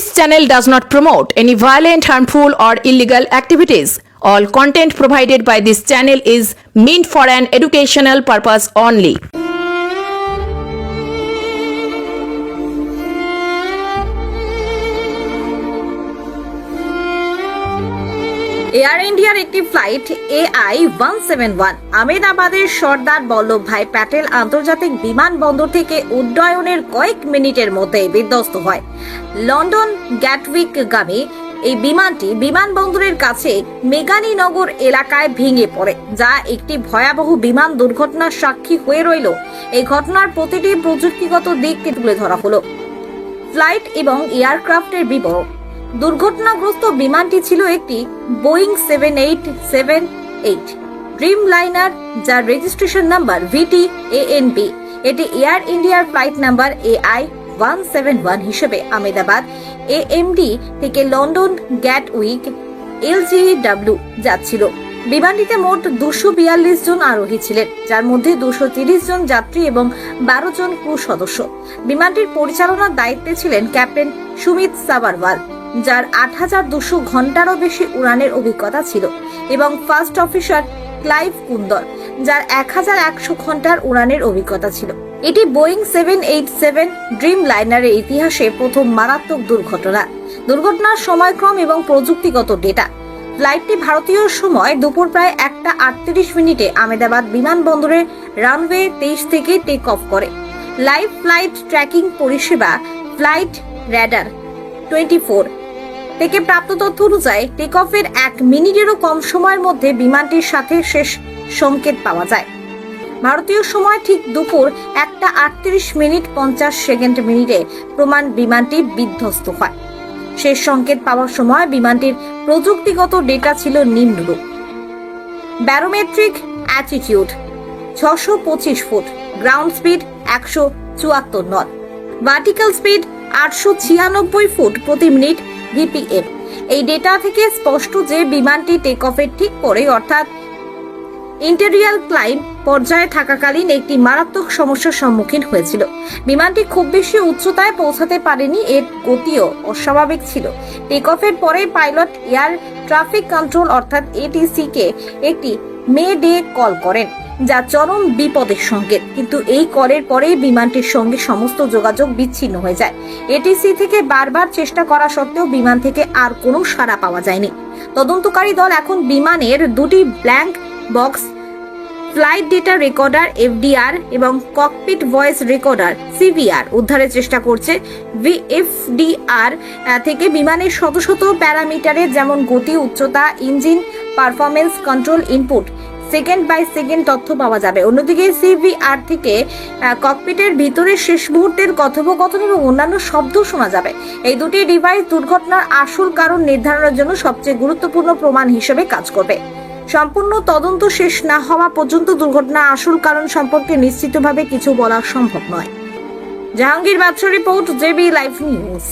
This channel does not promote any violent, harmful, or illegal activities. All content provided by this channel is meant for an educational purpose only. Air ইন্ডিয়ার একটি flight AI-171 আহমেদাবাদের Sardar Vallabhbhai Patel আন্তর্জাতিক বিমানবন্দর থেকে উড্ডয়নের কয়েক মিনিটের মধ্যে বিধ্বস্ত হয়। লন্ডন গ্যাটউইকগামী এই বিমানটি বিমানবন্দরের কাছে মেঘানীনগর এলাকায় ভেঙে পড়ে, যা একটি ভয়াবহ বিমান দুর্ঘটনার সাক্ষী হয়ে রইল। এই ঘটনার প্রতিটি প্রযুক্তিগত দিককে তুলে ধরা হলো। ফ্লাইট এবং এয়ারক্রাফটের বিবরণ। দুর্ঘটনাগ্রস্ত বিমানটি ছিল একটি বোয়িং 7878 ড্রিমলাইনার, যার রেজিস্ট্রেশন নাম্বার VT-ANB। এটি এয়ার ইন্ডিয়ার ফ্লাইট নাম্বার AI-171 হিসেবে আহমেদাবাদ AMD থেকে লন্ডন গ্যাটউইক LGW যাচ্ছিল। বিমানটিতে মোট 242 জন আরোহী ছিলেন, যার মধ্যে 230 জন যাত্রী এবং 12 জন ক্রু সদস্য। বিমানটির পরিচালনার দায়িত্বে ছিলেন ক্যাপ্টেন সুমিত সাবারওয়াল, যার 8200 ঘন্টারও বেশি উড়ানের অভিজ্ঞতা ছিল, এবং ফার্স্ট অফিসার ক্লাইভ কুন্দর, যার 1100 ঘন্টার উড়ানের অভিজ্ঞতা ছিল। এটি বোয়িং 787 ড্রিমলাইনারের ইতিহাসে প্রথম মারাত্মক দুর্ঘটনা। দুর্ঘটনার সময়ক্রম এবং প্রযুক্তিগত ডেটা। ফ্লাইটটি ভারতীয় সময় দুপুর প্রায় 1:38 আহমেদাবাদ বিমানবন্দরের রানওয়ে 23 থেকে টেক অফ করে। লাইভ ফ্লাইট ট্র্যাকিং পরিষেবা ফ্লাইট র্যাডার 24 থেকে প্রাপ্ত তথ্য অনুযায়ী টেক অফের 1 মিনিটেরও কম সময়ের মধ্যে বিমানটির সাথে শেষ সংকেত পাওয়া যায়। ভারতীয় সময় ঠিক দুপুর 1:38:50 প্রমাণ বিমানটি বিধ্বস্ত হয়। শেষ সংকেত পাওয়ার সময় বিমানটির প্রযুক্তিগত ডেটা ছিল নিম্নরূপ: barometric altitude 625 foot, ground speed 174 knot, vertical speed 896 foot প্রতি মিনিট VPM। এই ডেটা থেকে স্পষ্ট যে বিমানটি টেক অফের ঠিক পরে, অর্থাৎ ইন্টেরিয়াল ক্লাইম পর্যায়ে থাকাকালীন একটি মারাত্মক সমস্যার সম্মুখীন হয়েছিল। বিমানটি খুব বেশি উচ্চতায় পৌঁছাতে পারেনি, এর গতিও অস্বাভাবিক ছিল। টেক অফের পরে পাইলট এয়ার ট্রাফিক কন্ট্রোল অর্থাৎ ATC কে একটি মে-ডে কল করেন, যা চরম বিপদের সংকেত। কিন্তু এই কলের পরেই বিমানটির সঙ্গে সমস্ত যোগাযোগ বিচ্ছিন্ন হয়ে যায়। ATC থেকে বারবার চেষ্টা করা সত্ত্বেও বিমান থেকে আর কোনো সাড়া পাওয়া যায়নি। তদন্তকারী দল এখন বিমানের দুটি blank box, flight data recorder FDR এবং ককপিট ভয়েস রেকর্ডার CVR উদ্ধারের চেষ্টা করছে। VFDR থেকে বিমানের শত শত প্যারামিটারের যেমন গতি, উচ্চতা, engine performance control input second by second তথ্য পাওয়া যাবে। অন্যদিকে CVR থেকে ককপিটের ভিতরে শেষ মুহূর্তের কথোপকথন এবং অন্যান্য শব্দ শোনা যাবে। এই দুটি ডিভাইস দুর্ঘটনার আসল কারণ নির্ধারণের জন্য সবচেয়ে গুরুত্বপূর্ণ প্রমাণ হিসেবে কাজ করবে। সম্পূর্ণ তদন্ত শেষ না হওয়া পর্যন্ত দুর্ঘটনার আসল কারণ সম্পর্কে নিশ্চিতভাবে কিছু বলা সম্ভব নয়। জাহাঙ্গীর বাদশাহ রিপোর্ট, JB লাইভ নিউজ।